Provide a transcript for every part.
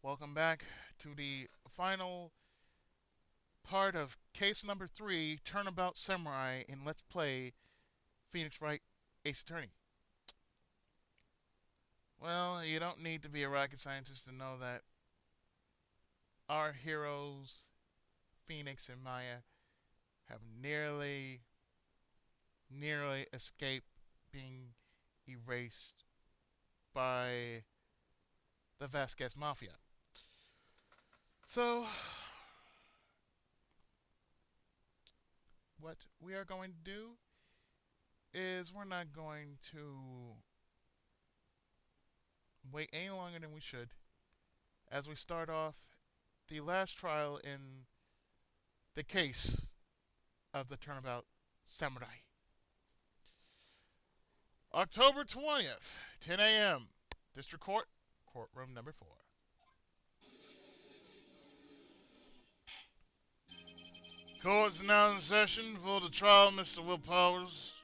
Welcome back to the final part of case number 3, Turnabout Samurai in Let's Play Phoenix Wright Ace Attorney. Well, you don't need to be a rocket scientist to know that our heroes, Phoenix and Maya, have nearly escaped being erased by the Vasquez Mafia. So, what we are going to do is we're not going to wait any longer than we should as we start off the last trial in the case of the Turnabout Samurai. October 20th, 10 a.m., District Court, Courtroom number 4. Court's now in session for the trial of Mr. Will Powers.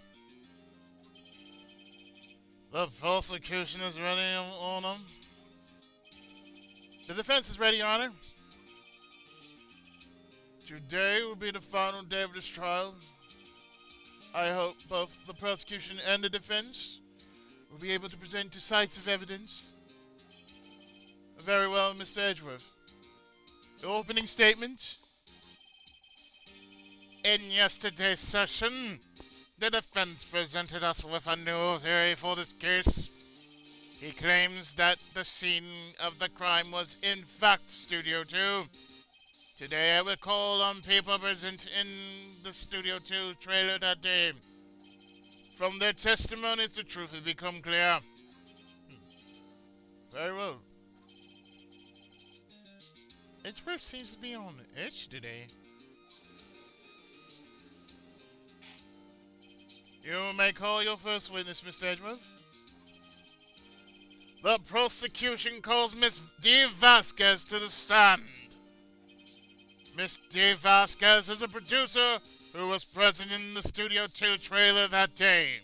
The prosecution is ready on him. The defense is ready, Your Honor. Today will be the final day of this trial. I hope both the prosecution and the defense will be able to present decisive evidence. Very well, Mr. Edgeworth. The opening statement. In yesterday's session, the defense presented us with a new theory for this case. He claims that the scene of the crime was in fact Studio 2. Today I will call on people present in the Studio 2 trailer that day. From their testimonies, the truth will become clear. Very well. Edgeworth seems to be on the edge today. You may call your first witness, Mr. Edgeworth. The prosecution calls Miss D. Vasquez to the stand. Miss D. Vasquez is a producer who was present in the Studio 2 trailer that day.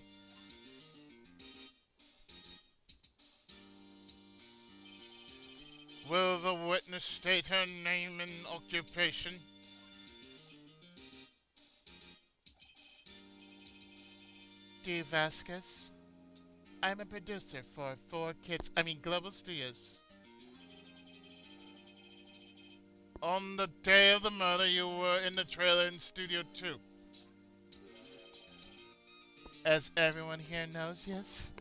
Will the witness state her name and occupation? D. Vasquez. I'm a producer for Global Studios. On the day of the murder, you were in the trailer in Studio 2. As everyone here knows, yes?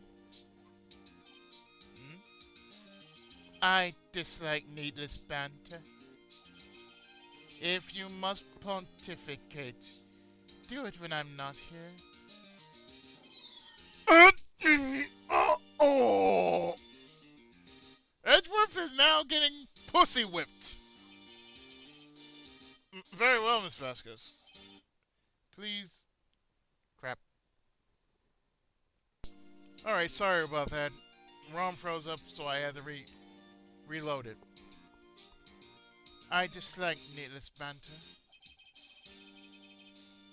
I dislike needless banter. If you must pontificate, do it when I'm not here. Edgeworth is now getting pussy whipped. Very well, Miss Vasquez. Please. Crap. Alright, sorry about that. ROM froze up, so I had to reload it. I dislike needless banter.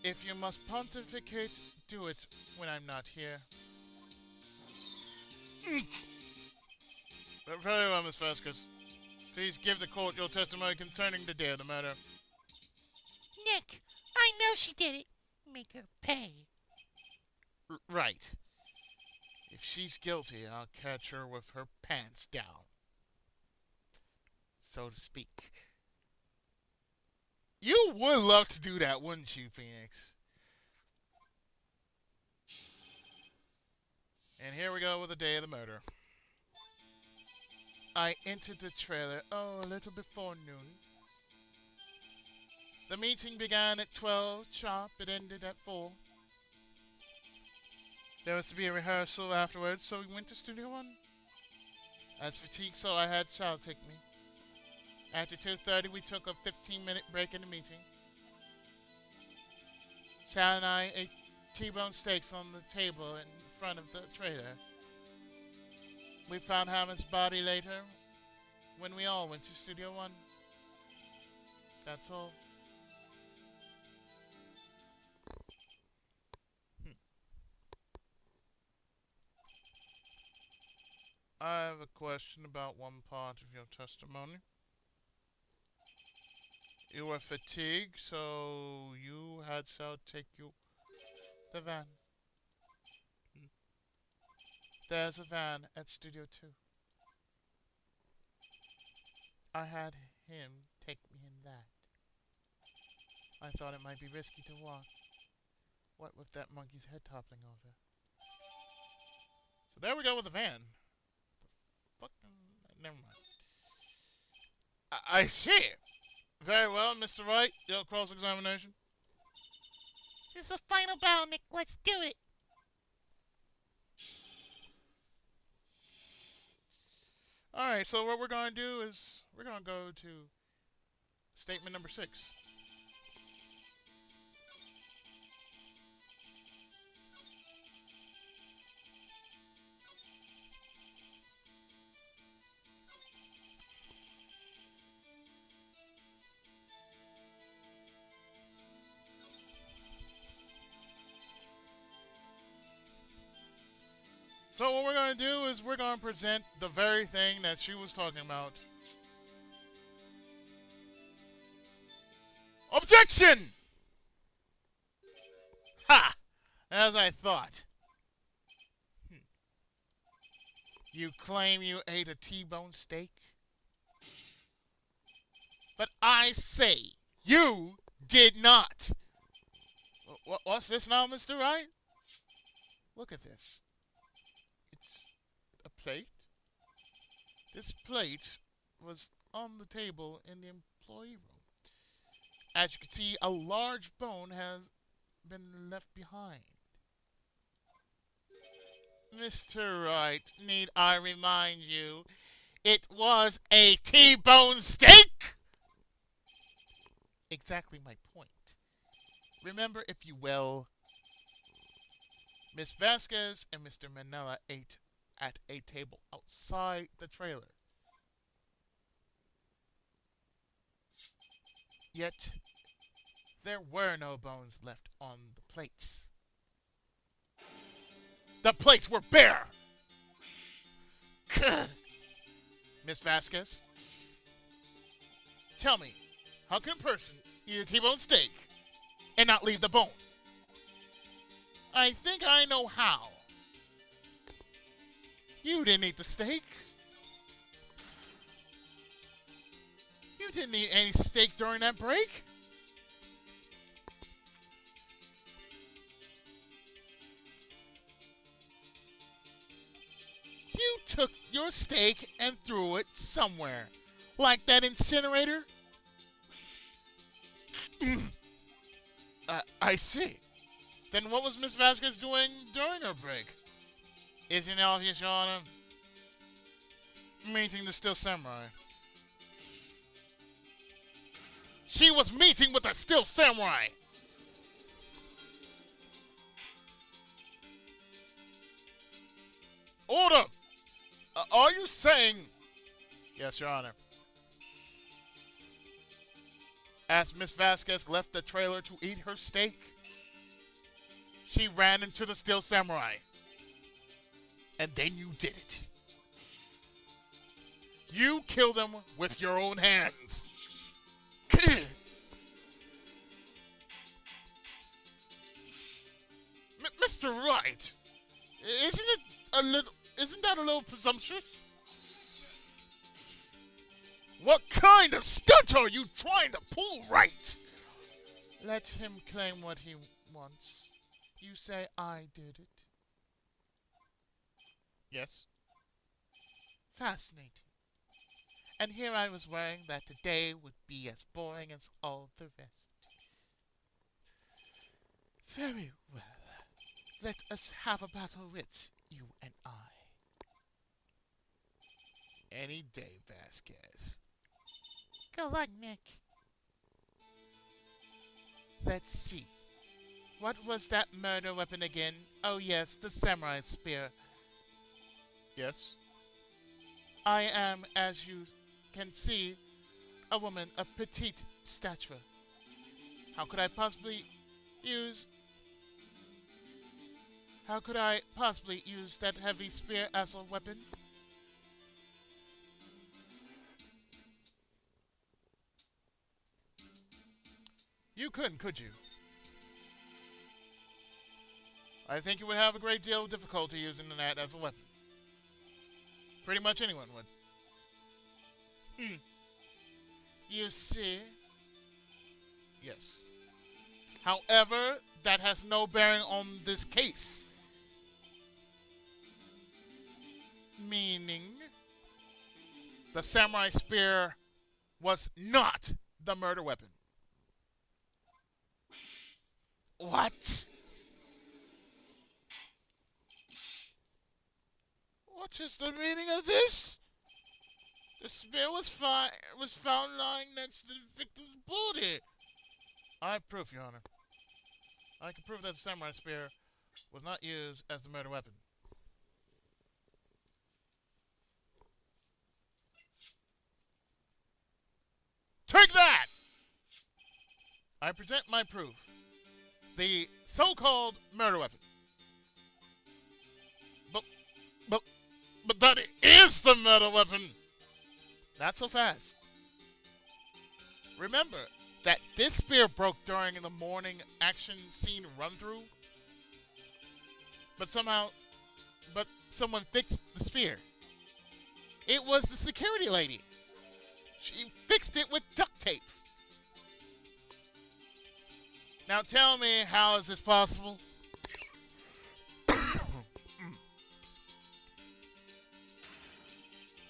If you must pontificate, do it when I'm not here. Very well, Miss Vasquez. Please give the court your testimony concerning the day of the murder. Nick, I know she did it. Make her pay. Right. If she's guilty, I'll catch her with her pants down. So to speak. You would love to do that, wouldn't you, Phoenix? And here we go with the day of the murder. I entered the trailer, a little before noon. The meeting began at 12 sharp. It ended at 4. There was to be a rehearsal afterwards, so we went to Studio 1. I was fatigued, so I had Sal take me. After 2:30, we took a 15-minute break in the meeting. Sal and I ate T-bone steaks on the table in front of the trailer. We found Hammond's body later when we all went to Studio 1. That's all. I have a question about one part of your testimony. You were fatigued, so you had Sal take you the van. Hmm. There's a van at Studio 2. I had him take me in that. I thought it might be risky to walk. What with that monkey's head toppling over? So there we go with the van. Fucking. Never mind. I see. Very well, Mr. Wright. Your cross examination. This is the final battle, Nick. Let's do it. Alright, so what we're going to do is we're going to go to statement number 6. So what we're going to do is we're going to present the very thing that she was talking about. Objection! Ha! As I thought. You claim you ate a T-bone steak? But I say you did not. What's this now, Mr. Wright? Look at this. It's a plate. This plate was on the table in the employee room. As you can see, a large bone has been left behind. Mr. Wright, need I remind you, it was a T-bone steak? Exactly my point. Remember, if you will, Miss Vasquez and Mr. Manella ate at a table outside the trailer. Yet, there were no bones left on the plates. The plates were bare! Miss Vasquez, tell me, how can a person eat a T-bone steak and not leave the bone? I think I know how. You didn't eat the steak. You didn't eat any steak during that break. You took your steak and threw it somewhere. Like that incinerator? I see. Then what was Miss Vasquez doing during her break? Isn't it obvious, Your Honor? Meeting the Still Samurai. She was meeting with a Still Samurai! Order! Are you saying... Yes, Your Honor. As Miss Vasquez left the trailer to eat her steak, she ran into the Still Samurai. And then you did it. You killed him with your own hands. Mr. Wright, isn't that a little presumptuous? What kind of stunt are you trying to pull, Wright? Let him claim what he wants. You say I did it. Yes. Fascinating. And here I was worrying that today would be as boring as all the rest. Very well. Let us have a battle wits, you and I. Any day, Vasquez. Good luck, Nick. Let's see. What was that murder weapon again? Oh yes, the samurai spear. Yes? I am, as you can see, a woman of petite stature. How could I possibly use that heavy spear as a weapon? You couldn't, could you? I think you would have a great deal of difficulty using that as a weapon. Pretty much anyone would. You see? Yes. However, that has no bearing on this case. Meaning, the samurai spear was not the murder weapon. What? What is the meaning of this? The spear was found lying next to the victim's body. I have proof, Your Honor. I can prove that the samurai spear was not used as the murder weapon. Take that! I present my proof. The so-called murder weapon. But that is the murder weapon! Not so fast. Remember that this spear broke during the morning action scene run-through. But someone fixed the spear. It was the security lady. She fixed it with duct tape. Now tell me, how is this possible?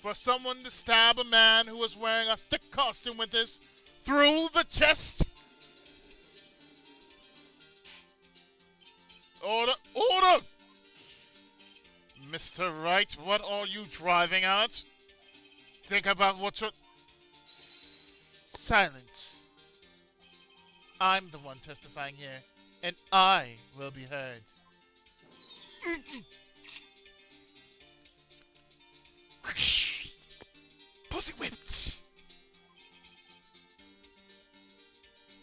For someone to stab a man who was wearing a thick costume with this through the chest? Order! Order! Mr. Wright, what are you driving at? Think about what you're... Silence. I'm the one testifying here, and I will be heard. Pussy whipped.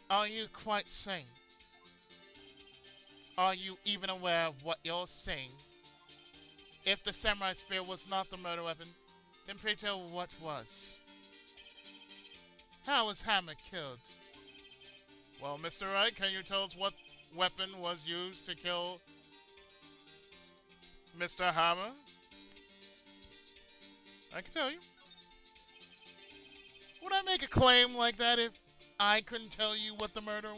Are you quite sane? Are you even aware of what you're saying? If the samurai spear was not the murder weapon, then pray tell what was. How was Hammer killed? Well, Mr. Wright, can you tell us what weapon was used to kill Mr. Hammer? I can tell you. Would I make a claim like that if I couldn't tell you what the murder...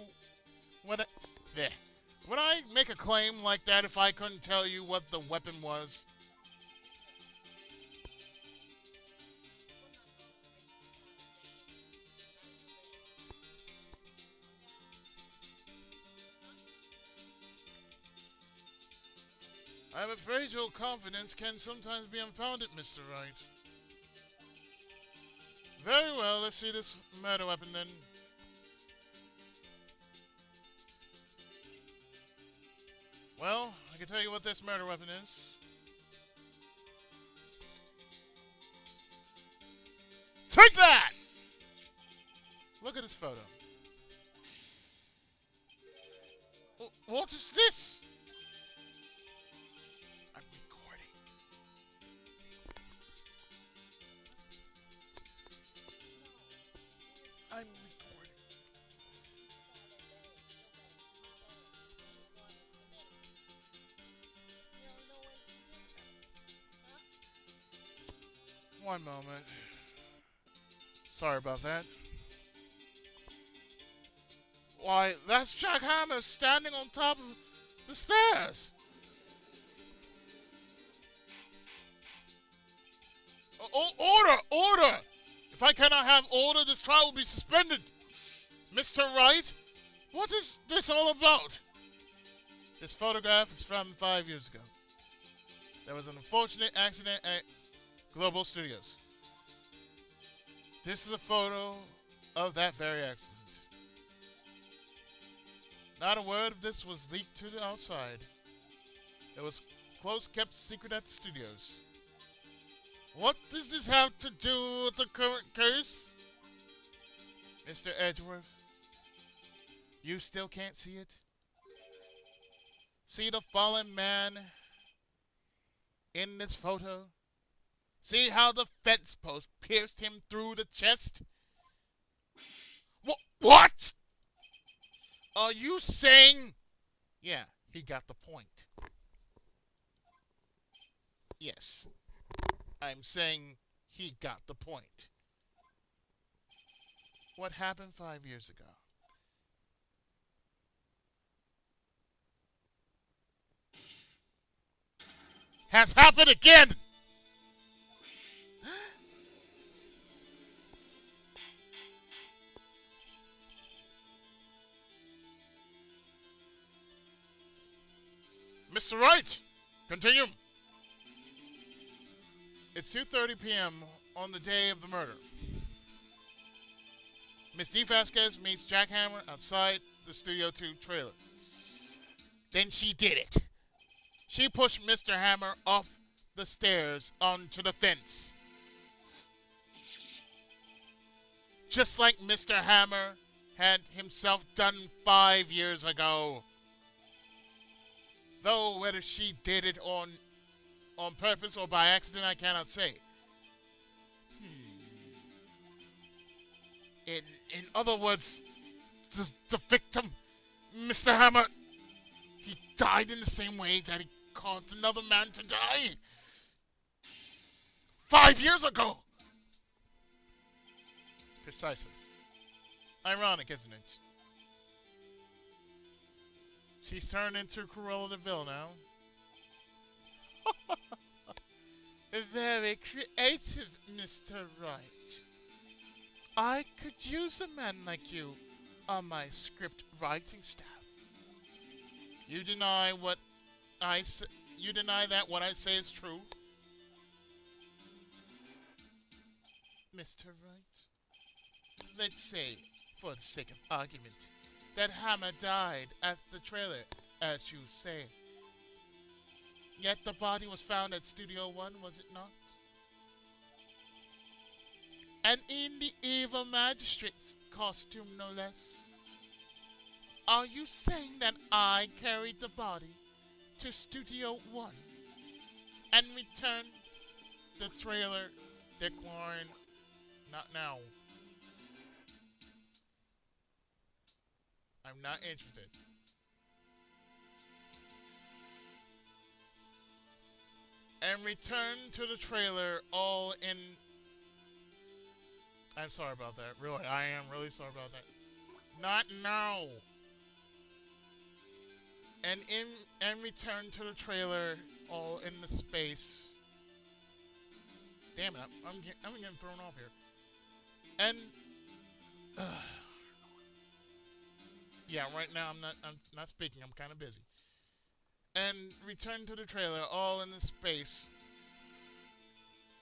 Would I make a claim like that if I couldn't tell you what the weapon was? I'm afraid your confidence can sometimes be unfounded, Mr. Wright. Very well, let's see this murder weapon then. Well, I can tell you what this murder weapon is. Take that! Look at this photo. What is this? I'm recording. I'm recording. One moment. Sorry about that. Why, that's Jack Hammer standing on top of the stairs. Order! Order! If I cannot have order, this trial will be suspended. Mr. Wright, what is this all about? This photograph is from 5 years ago. There was an unfortunate accident at Global Studios. This is a photo of that very accident. Not a word of this was leaked to the outside. It was close kept secret at the studios. What does this have to do with the current case? Mr. Edgeworth, you still can't see it? See the fallen man in this photo? See how the fence post pierced him through the chest? What? Are you saying? Yeah, he got the point. Yes, I'm saying he got the point. What happened 5 years ago? Has happened again! Mr. Wright, continue. It's 2:30 p.m. on the day of the murder. Miss D. Vasquez meets Jack Hammer outside the Studio 2 trailer. Then she did it. She pushed Mr. Hammer off the stairs onto the fence. Just like Mr. Hammer had himself done 5 years ago. Though whether she did it on purpose or by accident, I cannot say. In other words, the victim, Mr. Hammer, he died in the same way that he caused another man to die. 5 years ago. Precisely. Ironic, isn't it? She's turned into Cruella de Vil now. Very creative, Mr. Wright. I could use a man like you on my script writing staff. You deny what I say, you deny that what I say is true? Mr. Wright, let's say, for the sake of argument, that Hammer died at the trailer, as you say. Yet the body was found at Studio One, was it not? And in the evil magistrate's costume, no less. Are you saying that I carried the body to Studio One and returned the trailer? Decline. Not now. I'm not interested. And return to the trailer all in... I'm sorry about that. Really, I am really sorry about that. Not now. And return to the trailer all in the space. Damn it, I'm getting thrown off here. And yeah, right now I'm not speaking. I'm kind of busy. And return to the trailer all in the space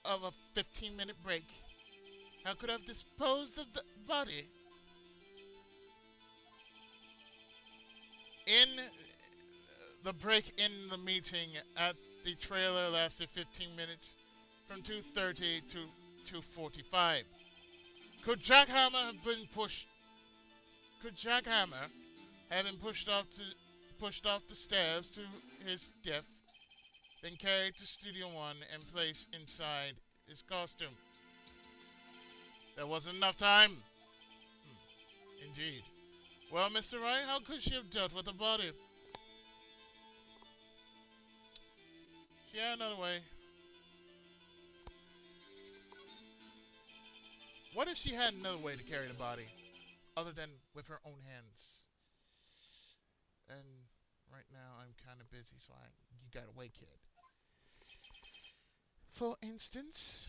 of a 15-minute break. How could I have disposed of the body? In the break in the meeting at the trailer lasted 15 minutes from 2:30 to 2:45. Could Jack Hammer have been pushed? Could Jack Hammer have been pushed off the stairs to his death, then carried to Studio One and placed inside his costume? There wasn't enough time. Indeed. Well, Mr. Wright, how could she have dealt with the body? She had another way. What if she had another way to carry the body, other than with her own hands? And right now I'm kind of busy, so you gotta wait, kid. For instance,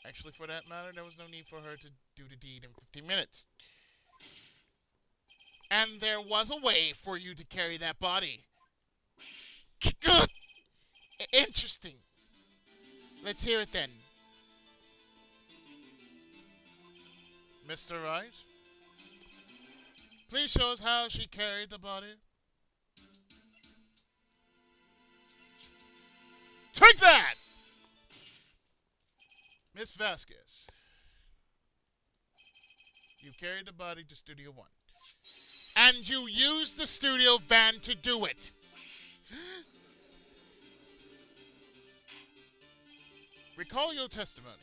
actually, for that matter, there was no need for her to do the deed in 15 minutes. And there was a way for you to carry that body. Good. Interesting. Let's hear it then. Mr. Wright, please show us how she carried the body. Take that! Miss Vasquez, you carried the body to Studio One. And you used the studio van to do it. Recall your testimony.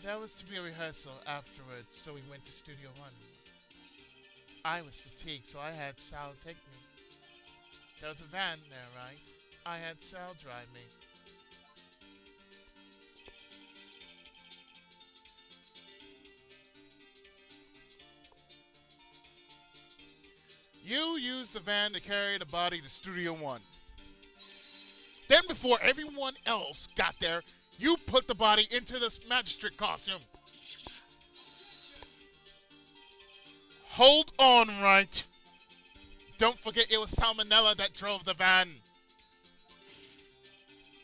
That was to be a rehearsal afterwards, so we went to Studio One. I was fatigued, so I had Sal take me. There was a van there, right? I had Sal drive me. You used the van to carry the body to Studio One. Then, before everyone else got there, you put the body into this magistrate costume. Hold on, Wright. Don't forget it was Salmonella that drove the van.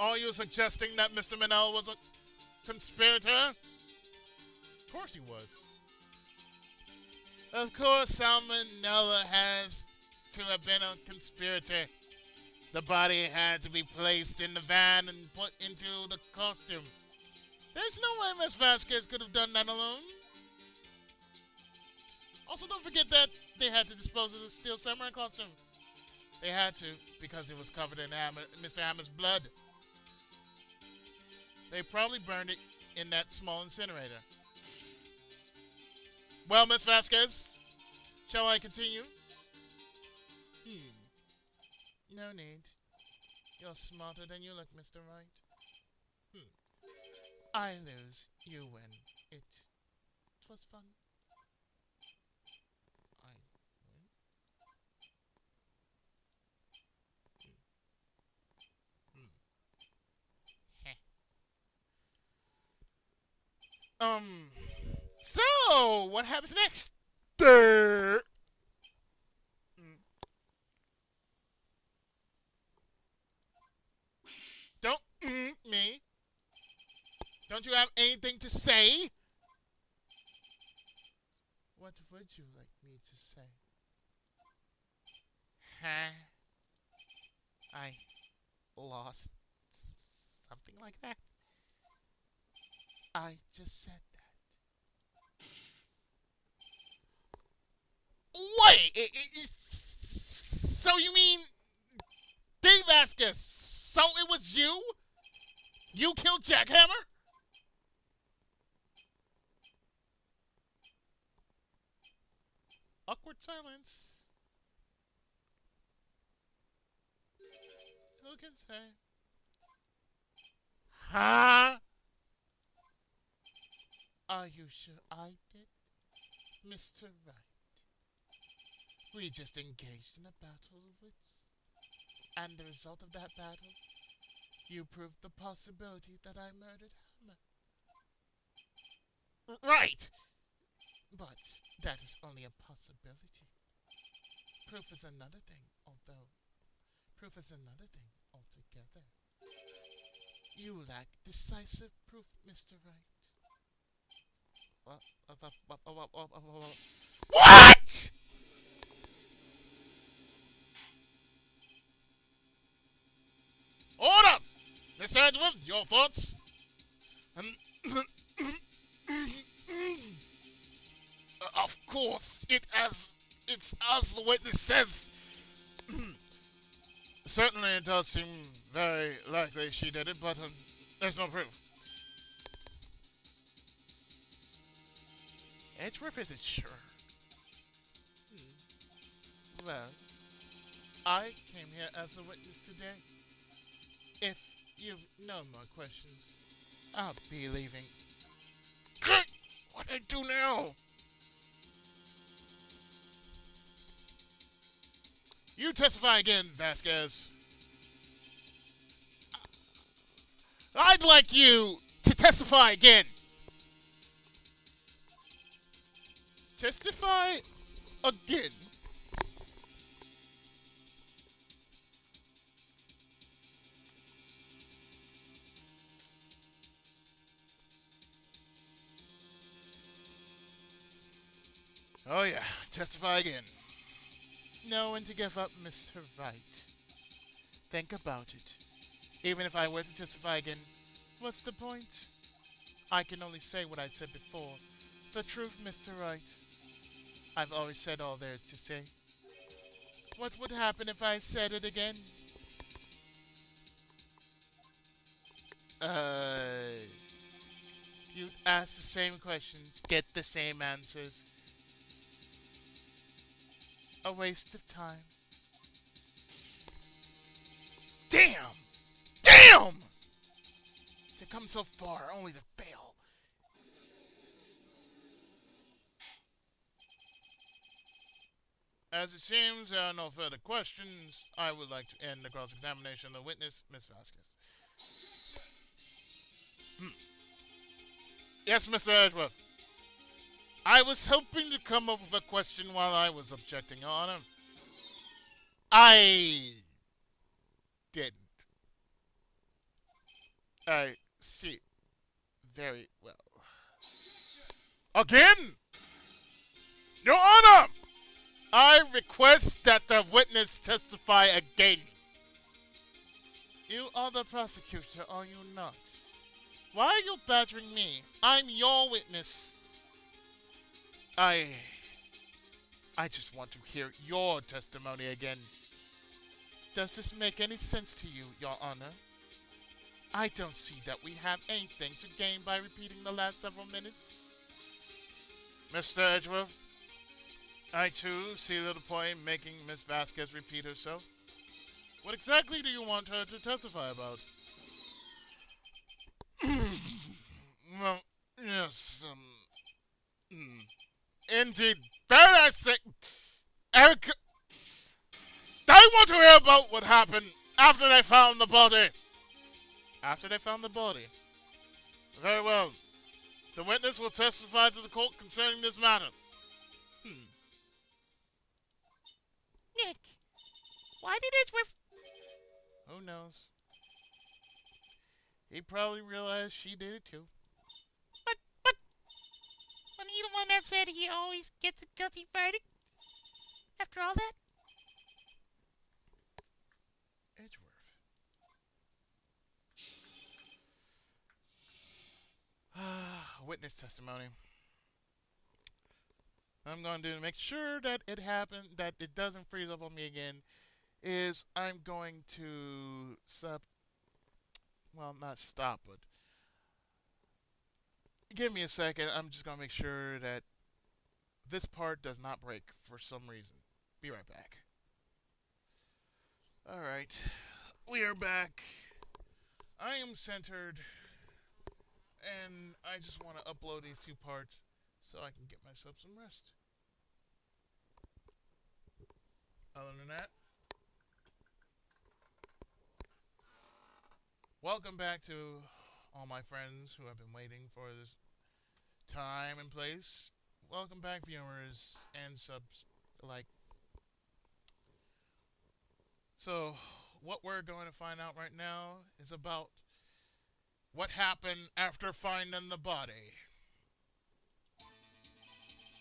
Are you suggesting that Mr. Manel was a conspirator? Of course he was. Of course, Salmonella has to have been a conspirator. The body had to be placed in the van and put into the costume. There's no way Miss Vasquez could have done that alone. Also, don't forget that they had to dispose of the Steel Samurai costume. They had to, because it was covered in Mr. Hammer's blood. They probably burned it in that small incinerator. Well, Miss Vasquez, shall I continue? No need. You're smarter than you look, Mr. Wright. I lose, you win. It was fun. I win. So, what happens next? Don't me. Don't you have anything to say? What would you like me to say? Huh? I lost something like that. I just said that. Wait! So you mean Dave Vasquez? So it was you? You killed Jackhammer? Awkward silence. Who can say? Huh? Are you sure I did? Mr. Wright. We just engaged in a battle of wits. And the result of that battle, you proved the possibility that I murdered Hammer. Right! But that is only a possibility. Proof is another thing, proof is another thing altogether. You lack decisive proof, Mr. Wright. What?! Order! Mr. Edgeworth, your thoughts? Of course, it's as the witness says. Certainly it does seem very likely she did it, but there's no proof. Edgeworth isn't sure. Well, I came here as a witness today. If you've no more questions, I'll be leaving. What do I do now? You testify again, Vasquez. I'd like you to testify again. Testify again? Oh yeah, testify again. Know when to give up, Mr. Wright. Think about it. Even if I were to testify again, what's the point? I can only say what I said before. The truth, Mr. Wright. I've always said all there is to say. What would happen if I said it again? you ask the same questions, get the same answers. A waste of time. Damn! Damn! To come so far, only to fail. As it seems there are no further questions, I would like to end the cross-examination of the witness, Miss Vasquez. Yes, Mr. Edgeworth. I was hoping to come up with a question while I was objecting, Your Honor. I didn't. I see very well. Again? Your Honor! I request that the witness testify again. You are the prosecutor, are you not? Why are you badgering me? I'm your witness. I just want to hear your testimony again. Does this make any sense to you, Your Honor? I don't see that we have anything to gain by repeating the last several minutes. Mr. Edgeworth, I too see little point in making Miss Vasquez repeat herself. What exactly do you want her to testify about? Well, yes, indeed. That I say, Eric, I want to hear about what happened after they found the body. After they found the body? Very well. The witness will testify to the court concerning this matter. Nick, why did Edgeworth... Who knows? He probably realized she did it too. But, when he the one that said he always gets a guilty verdict? After all that? Edgeworth. Witness testimony. I'm going to do to make sure that it happened, that it doesn't freeze up on me again, is I'm going to not stop, but give me a second. I'm just going to make sure that this part does not break for some reason. Be right back. Alright, we are back. I am centered, and I just want to upload these two parts so I can get myself some rest. Other than that, welcome back to all my friends who have been waiting for this time and place. Welcome back, viewers and subs alike. So, what we're going to find out right now is about what happened after finding the body.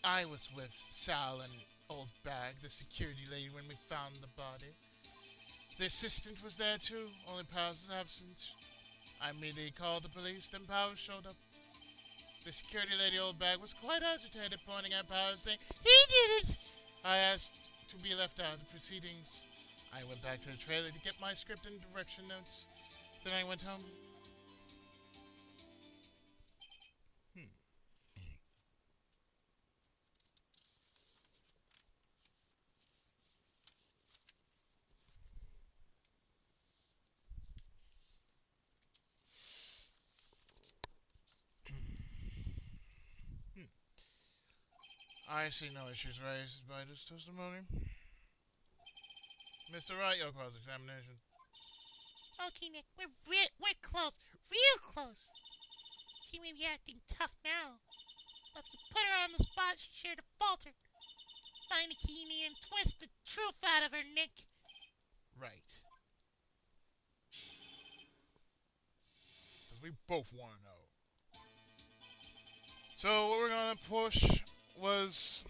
I was with Sal and Old Bag, the security lady, when we found the body. The assistant was there too, only Powers was absent. I immediately called the police, then Powers showed up. The security lady, Old Bag, was quite agitated, pointing at Powers, saying, "He did it!" I asked to be left out of the proceedings. I went back to the trailer to get my script and direction notes. Then I went home. I see no issues raised by this testimony. Mr. Wright, your cross-examination. Okay, Nick, we're close. Real close. She may be acting tough now, but if you put her on the spot, she's sure to falter. Find the key in and twist the truth out of her, Nick. Right. Because we both want to know. So what we're going to push was...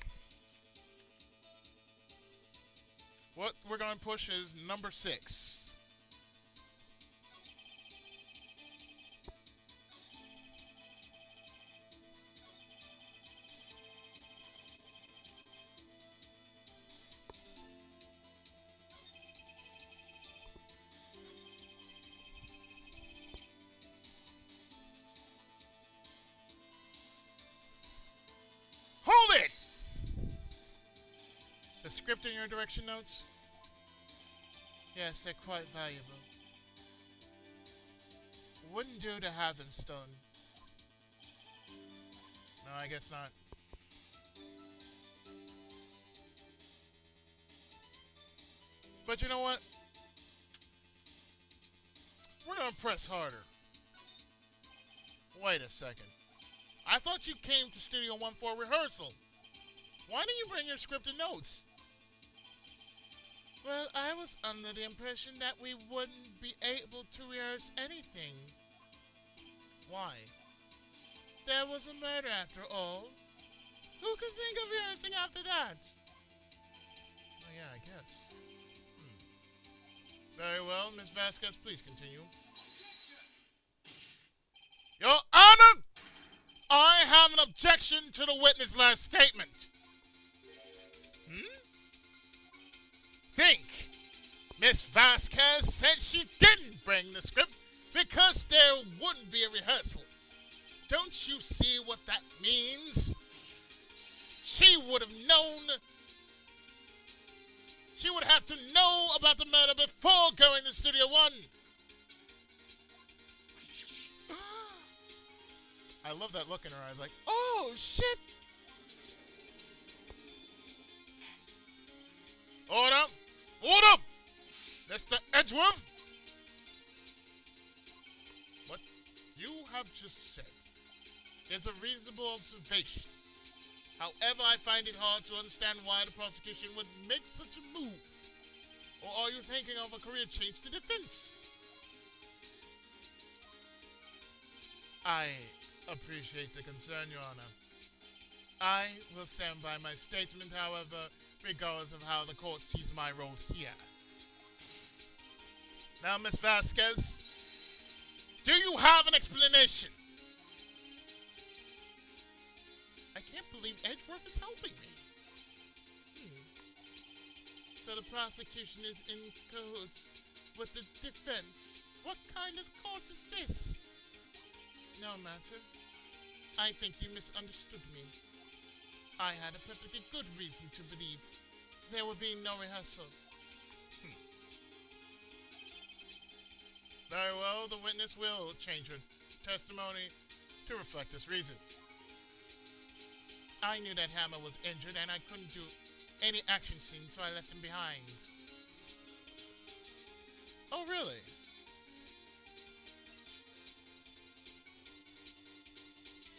What we're going to push is number 6. script and your direction notes? Yes, they're quite valuable. Wouldn't do to have them stolen. No, I guess not. But you know what? We're gonna press harder. Wait a second. I thought you came to Studio One for a rehearsal. Why didn't you bring your scripted notes? Well, I was under the impression that we wouldn't be able to rehearse anything. Why? There was a murder after all. Who could think of rehearsing after that? Oh yeah, I guess. Very well, Miss Vasquez, please continue. Your Honor, I have an objection to the witness' last statement. Think. Miss Vasquez said she didn't bring the script because there wouldn't be a rehearsal. Don't you see what that means? She would have known. She would have to know about the murder before going to Studio One. I love that look in her eyes, like, oh, shit. Order! Order! Mr. Edgeworth! What you have just said is a reasonable observation. However, I find it hard to understand why the prosecution would make such a move. Or are you thinking of a career change to defense? I appreciate the concern, Your Honor. I will stand by my statement, however, regardless of how the court sees my role here. Now, Miss Vasquez, do you have an explanation? I can't believe Edgeworth is helping me. So the prosecution is in cahoots with the defense. What kind of court is this? No matter. I think you misunderstood me. I had a perfectly good reason to believe there would be no rehearsal. Very well, the witness will change her testimony to reflect this reason. I knew that Hammer was injured and I couldn't do any action scene, so I left him behind. Oh, really?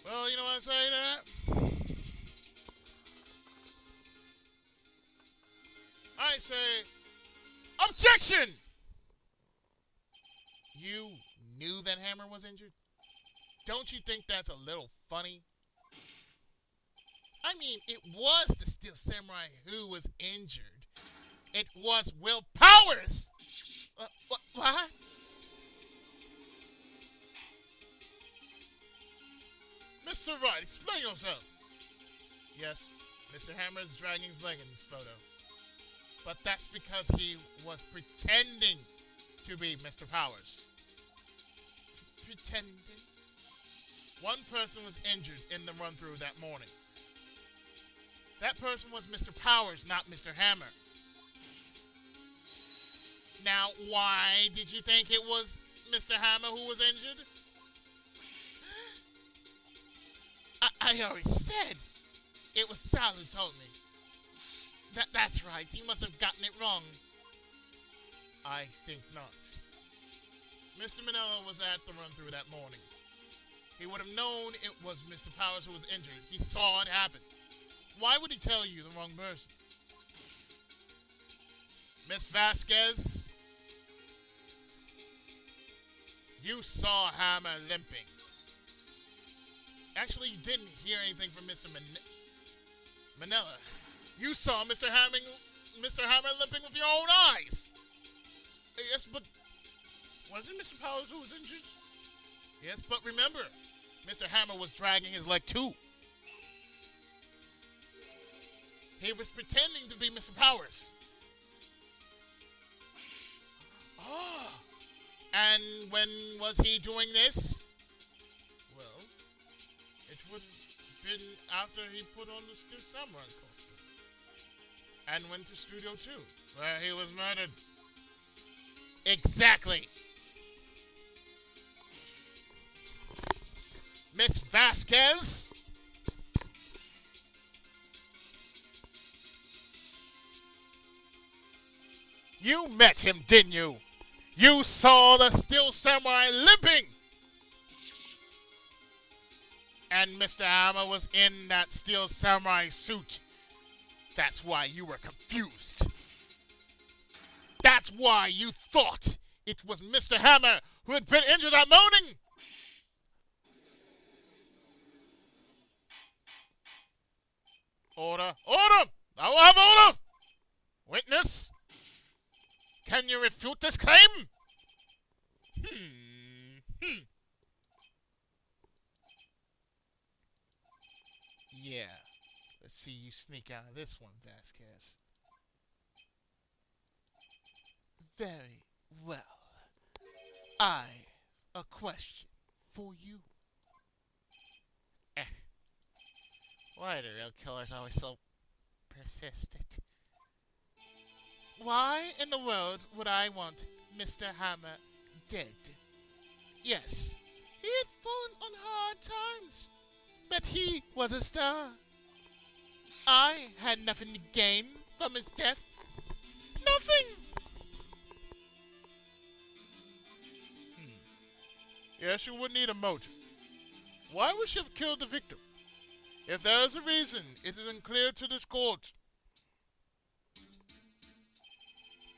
Well, you know what I say to that? I say, objection! You knew that Hammer was injured? Don't you think that's a little funny? I mean, it was the Steel Samurai who was injured. It was Will Powers! What? Mr. Wright, explain yourself. Yes, Mr. Hammer is dragging his leg in this photo. But that's because he was pretending to be Mr. Powers. Pretending? One person was injured in the run-through that morning. That person was Mr. Powers, not Mr. Hammer. Now, why did you think it was Mr. Hammer who was injured? I already said. It was Sal who told me. That's right. He must have gotten it wrong. I think not. Mr. Manella was at the run-through that morning. He would have known it was Mr. Powers who was injured. He saw it happen. Why would he tell you the wrong person? Miss Vasquez, you saw Hammer limping. Actually, you didn't hear anything from Mr. Manella. You saw Mr. Hammer limping with your own eyes. Yes, but wasn't Mr. Powers who was injured? Yes, but remember, Mr. Hammer was dragging his leg too. He was pretending to be Mr. Powers. Oh. And when was he doing this? Well, it would have been after he put on the Steel Samurai costume. and went to Studio 2, where he was murdered. Exactly. Miss Vasquez? You met him, didn't you? You saw the Steel Samurai limping! And Mr. Hammer was in that Steel Samurai suit. That's why you were confused. That's why you thought it was Mr. Hammer who had been injured that morning. Order! Order! I will have order! Witness, can you refute this claim? Yeah. Let's see you sneak out of this one, Vasquez. Very well. I a question for you. Eh. Why are the real killers always so persistent? Why in the world would I want Mr. Hammer dead? Yes, he had fallen on hard times, but he was a star. I had nothing to gain from his death. Nothing! Yes, you would need a motive. Why would she have killed the victim? If there is a reason, it is unclear to this court.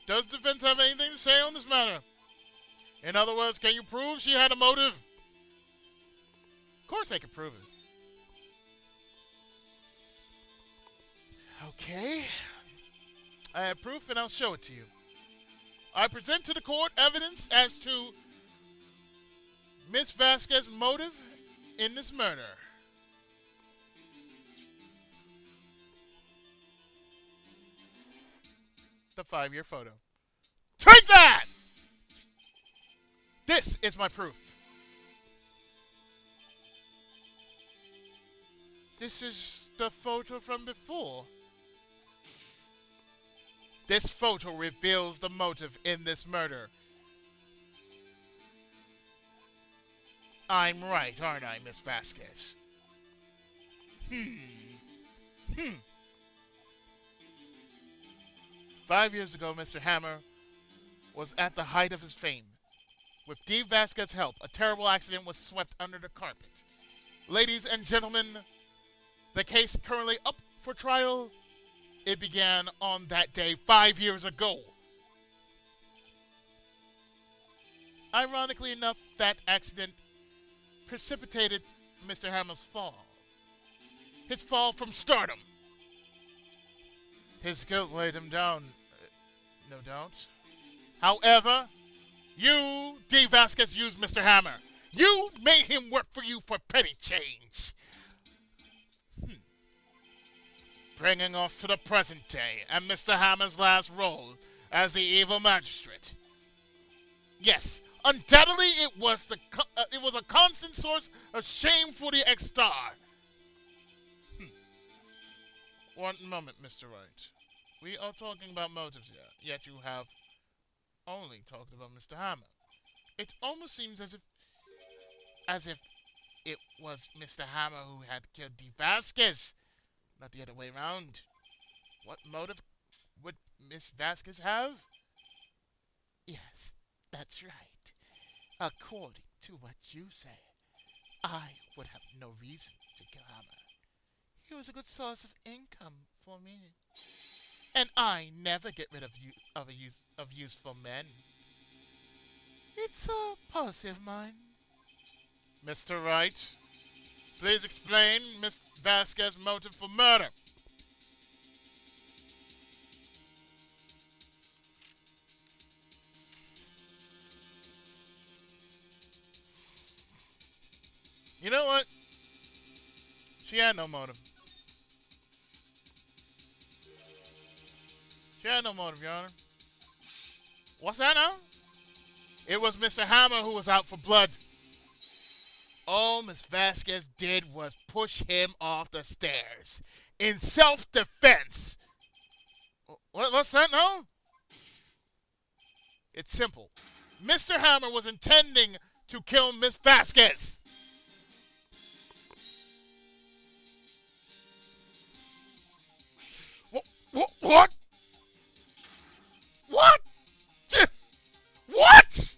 Does the defense have anything to say on this matter? In other words, can you prove she had a motive? Of course they can prove it. Okay. I have proof and I'll show it to you. I present to the court evidence as to Miss Vasquez's motive in this murder. The 5-year photo. Take that! This is my proof. This is the photo from before. This photo reveals the motive in this murder. I'm right, aren't I, Miss Vasquez? 5 years ago, Mr. Hammer was at the height of his fame. With Dee Vasquez's help, a terrible accident was swept under the carpet. Ladies and gentlemen, the case currently up for trial. It began on that day 5 years ago. Ironically enough, that accident precipitated Mr. Hammer's fall. His fall from stardom. His guilt weighed him down, no doubt. However, you, Dee Vasquez, used Mr. Hammer. You made him work for you for petty change. Bringing us to the present day and Mr. Hammer's last role as the evil magistrate. Yes, undoubtedly it was a constant source of shame for the ex-star. One moment, Mr. Wright. We are talking about motives here, yet you have only talked about Mr. Hammer. It almost seems as if it was Mr. Hammer who had killed Dee Vasquez, not the other way around. What motive would Miss Vasquez have? Yes, that's right. According to what you say, I would have no reason to kill Hammer. He was a good source of income for me. And I never get rid of useful men. It's a policy of mine. Mr. Wright, please explain Miss Vasquez's motive for murder. You know what? She had no motive. She had no motive, Your Honor. What's that now? It was Mr. Hammer who was out for blood. All Miss Vasquez did was push him off the stairs in self-defense. What's that now? It's simple. Mr. Hammer was intending to kill Miss Vasquez. What? What? What?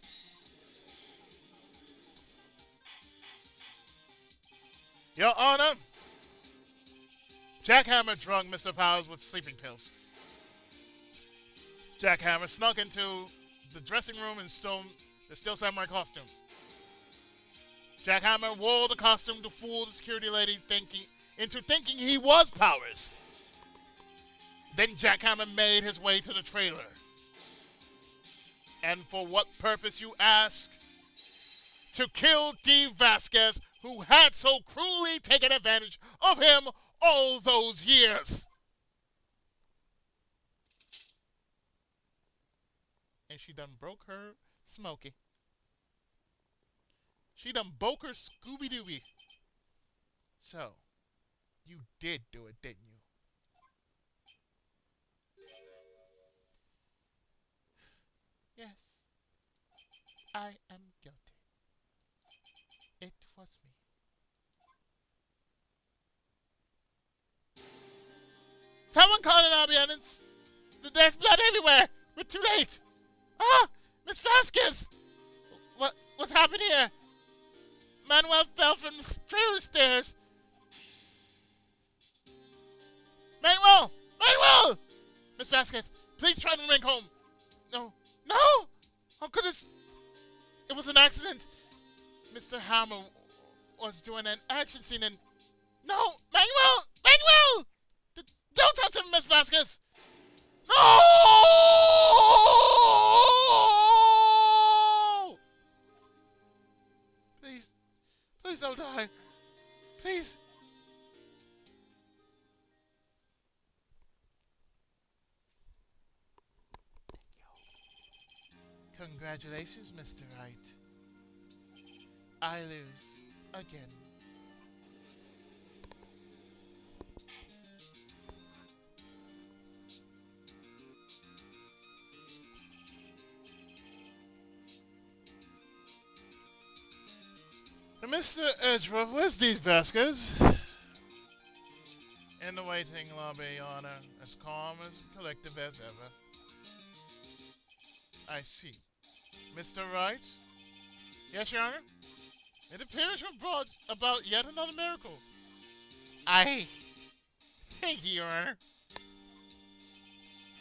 Your Honor, Jack Hammer drugged Mr. Powers with sleeping pills. Jack Hammer snuck into the dressing room and stole the Steel Samurai costume. Jack Hammer wore the costume to fool the security lady into thinking he was Powers. Then Jack Hammer made his way to the trailer. And for what purpose, you ask? To kill Dee Vasquez, who had so cruelly taken advantage of him all those years. And she done broke her Smokey. She done broke her Scooby-Dooby. So, you did do it, didn't you? Yes, I am guilty. It was me. Someone call an ambulance! There's blood everywhere! We're too late! Ah! Miss Vasquez! What happened here? Manuel fell from the trailer stairs. Manuel! Manuel! Miss Vasquez, please try to run home. No. No! How could this... It was an accident. Mr. Hammer was doing an action scene and... No! Manuel! Manuel! Don't touch him, Miss Vasquez! No! Please. Please don't die. Please. Congratulations, Mr. Wright. I lose again. Mr. Edgeworth, where's Dee Vasquez? In the waiting lobby, Your Honor, as calm as collective as ever. I see. Mr. Wright? Yes, Your Honor? It appears you have brought about yet another miracle. I thank you, Your Honor.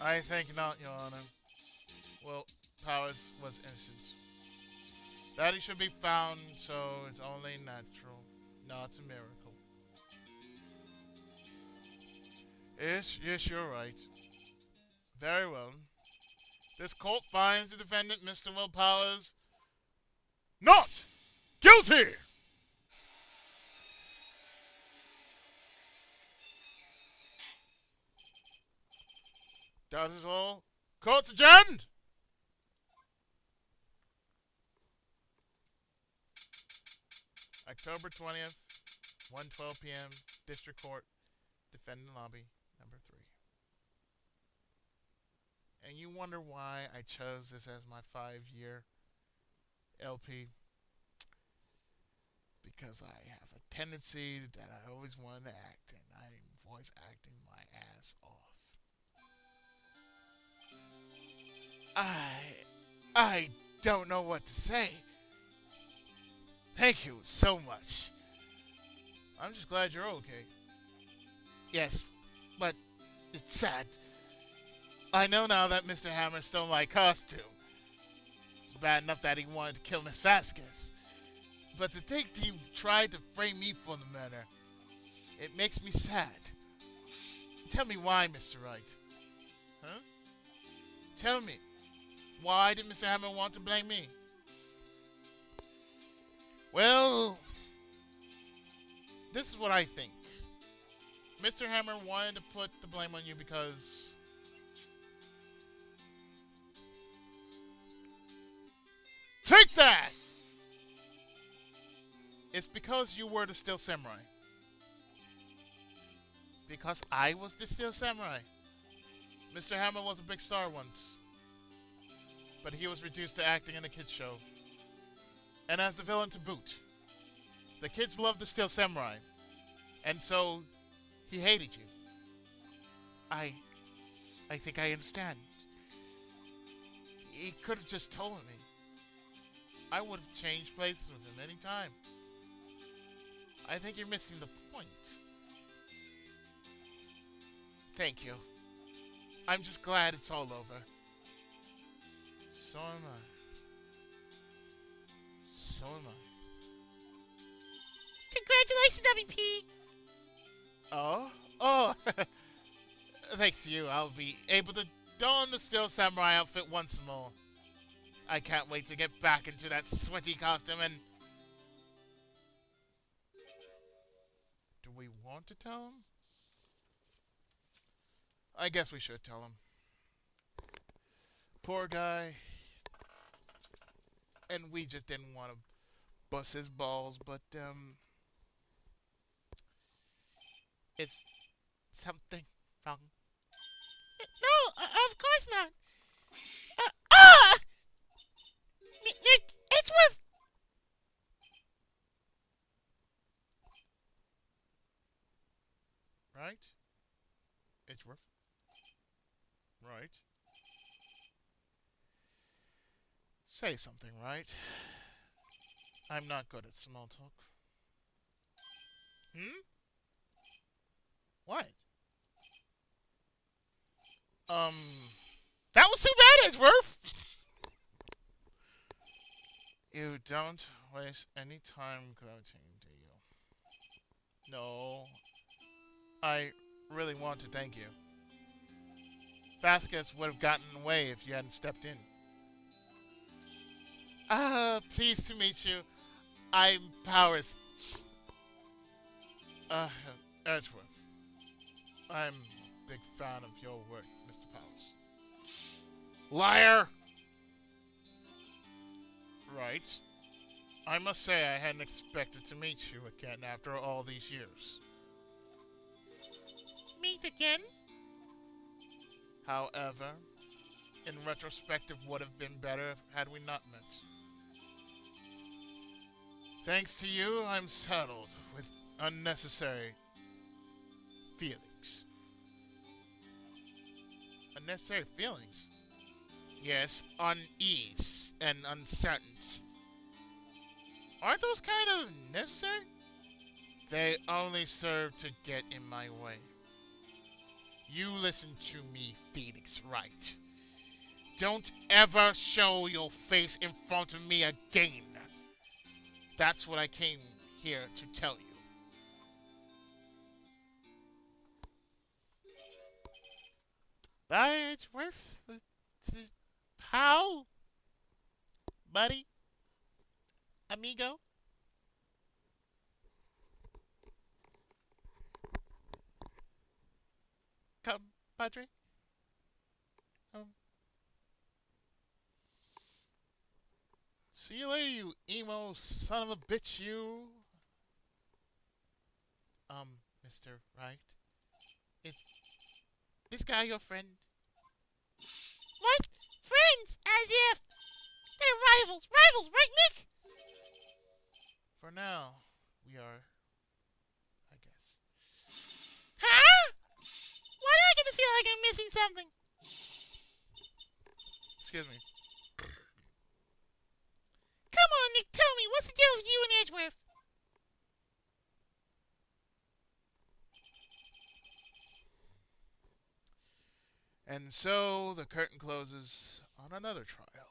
I think not, Your Honor. Well, Powers was innocent. That he should be found, so it's only natural, not a miracle. Yes, you're right. Very well. This court finds the defendant, Mr. Will Powers, not guilty! That is all. Court's adjourned! October 20th, 1:12 p.m., District Court, Defendant Lobby, number 3. And you wonder why I chose this as my 5-year LP? Because I have a tendency that I always wanted to act, and I'm voice acting my ass off. I don't know what to say. Thank you so much. I'm just glad you're okay. Yes, but it's sad. I know now that Mr. Hammer stole my costume. It's bad enough that he wanted to kill Miss Vasquez. But to think he tried to frame me for the murder, it makes me sad. Tell me why, Mr. Wright. Huh? Tell me, why did Mr. Hammer want to blame me? Well, this is what I think. Mr. Hammer wanted to put the blame on you because... Take that! It's because you were the Steel Samurai. Because I was the Steel Samurai. Mr. Hammer was a big star once, but he was reduced to acting in a kids show. And as the villain to boot. The kids loved the Steel Samurai, and so he hated you. I think I understand. He could have just told me. I would have changed places with him any time. I think you're missing the point. Thank you. I'm just glad it's all over. So am I. So am I. Congratulations, WP. Oh. Thanks to you, I'll be able to don the Steel Samurai outfit once more. I can't wait to get back into that sweaty costume and... Do we want to tell him? I guess we should tell him. Poor guy. And we just didn't want to bust his balls, but, Is something wrong? No, of course not. Nick, it's worth... Right? Edgeworth? Right. Say something, right? I'm not good at small talk. What? That was too bad, Edgeworth! You don't waste any time gloating, do you? No. I really want to thank you. Vasquez would have gotten away if you hadn't stepped in. Pleased to meet you. I'm Powers. Edgeworth. I'm a big fan of your work, Mr. Powers. Liar! Right. I must say I hadn't expected to meet you again after all these years. Meet again? However, in retrospective would have been better had we not met. Thanks to you, I'm saddled with unnecessary feelings. Unnecessary feelings? Yes, unease and uncertainty. Aren't those kind of necessary? They only serve to get in my way. You listen to me, Phoenix Wright. Don't ever show your face in front of me again. That's what I came here to tell you. Bye, Edgeworth. How? Buddy? Amigo? Compadre? See you later, you emo son of a bitch, you. Mr. Wright? Is this guy your friend? What? Friends? As if they're rivals. Rivals, right, Nick? For now, we are, I guess. Huh? Why do I get to feel like I'm missing something? Excuse me. Come on, Nick, tell me, what's the deal with you and Edgeworth? And so the curtain closes on another trial.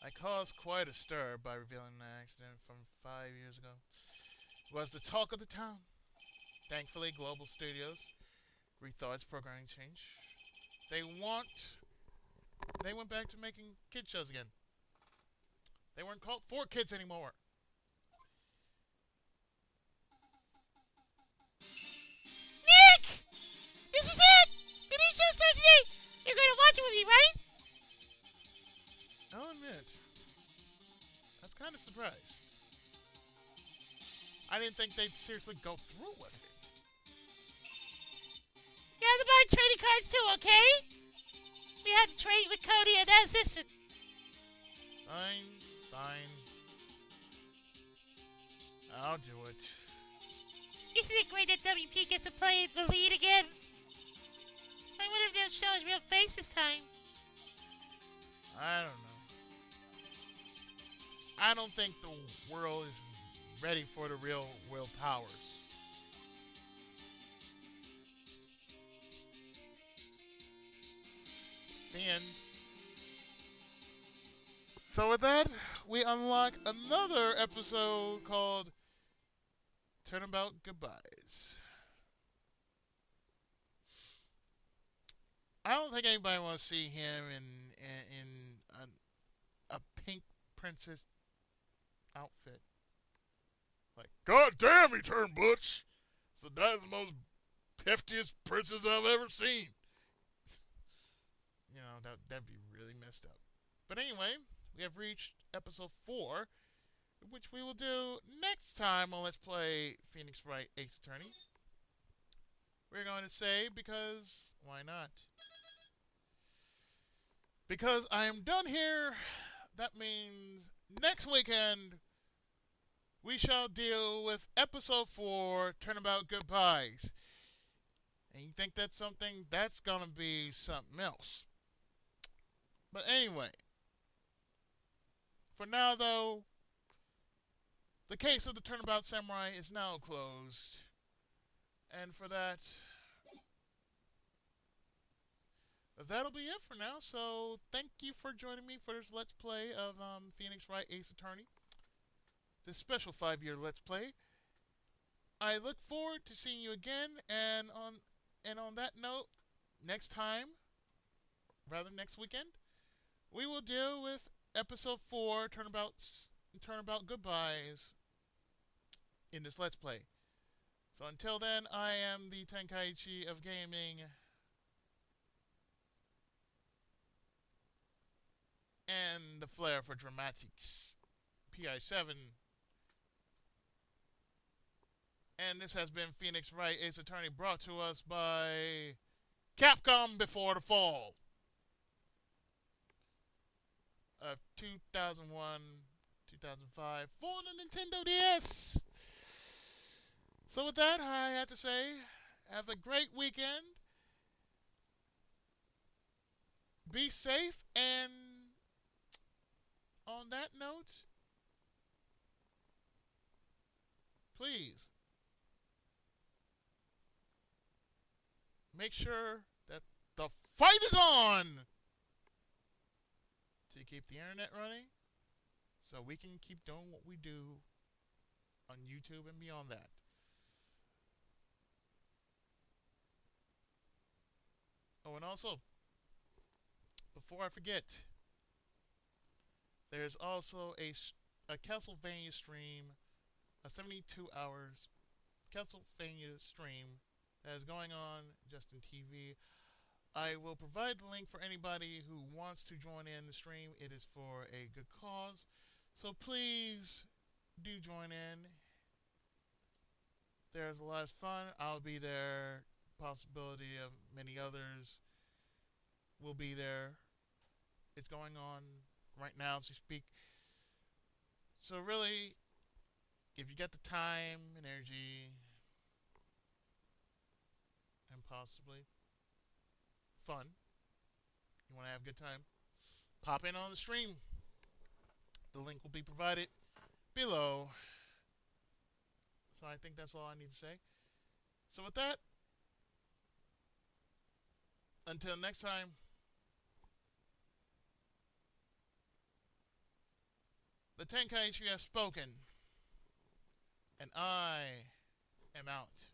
I caused quite a stir by revealing an accident from 5 years ago. It was the talk of the town. Thankfully, Global Studios rethought its programming change. They went back to making kid shows again. They weren't called for kids anymore. Nick! This is it! The new show starts today! You're going to watch it with me, right? I'll admit, I was kind of surprised. I didn't think they'd seriously go through with it. Yeah, the want trading cards too, okay? We had to trade with Cody and that assistant. Fine. I'll do it. Isn't it great that WP gets to play the lead again? I wonder if they'll show his real face this time. I don't know. I don't think the world is ready for the real Will Powers. The end. So with that, we unlock another episode called Turnabout Goodbyes. I don't think anybody wants to see him in a pink princess outfit. Like, God damn, he turned butch. So that's the most heftiest princess I've ever seen. You know, that'd be really messed up. But anyway, we have reached episode 4, which we will do next time on Let's Play Phoenix Wright Ace Attorney. We're going to say because why not? Because I am done here, that means next weekend we shall deal with episode 4, Turnabout Goodbyes. And you think that's something? That's going to be something else. But anyway, for now though, the case of the Turnabout Samurai is now closed. And for that, that'll be it for now. So thank you for joining me for this Let's Play of Phoenix Wright Ace Attorney. This special 5-year Let's Play. I look forward to seeing you again, and on that note, next weekend, we will deal with episode 4, Turnabout Goodbyes, in this Let's Play. So until then, I am the Tenkaichi of gaming, and the flair for dramatics, PI7. And this has been Phoenix Wright Ace Attorney, brought to us by Capcom Before the Fall of 2001, 2005 for the Nintendo DS. So with that, I have to say, have a great weekend. Be safe, and on that note, please make sure that the fight is on to keep the internet running so we can keep doing what we do on YouTube and beyond that. Oh, and also, before I forget, there's also a CastleVania stream, a 72 hours CastleVania stream that is going on just in TV. I will provide the link for anybody who wants to join in the stream. It is for a good cause, so please do join in. There's a lot of fun. I'll be there. Possibility of many others will be there. It's going on right now as we speak. So really, if you got the time and energy and possibly fun, you want to have a good time, pop in on the stream. The link will be provided below. So I think that's all I need to say. So with that, until next time, the Tenkaichi has spoken, and I am out.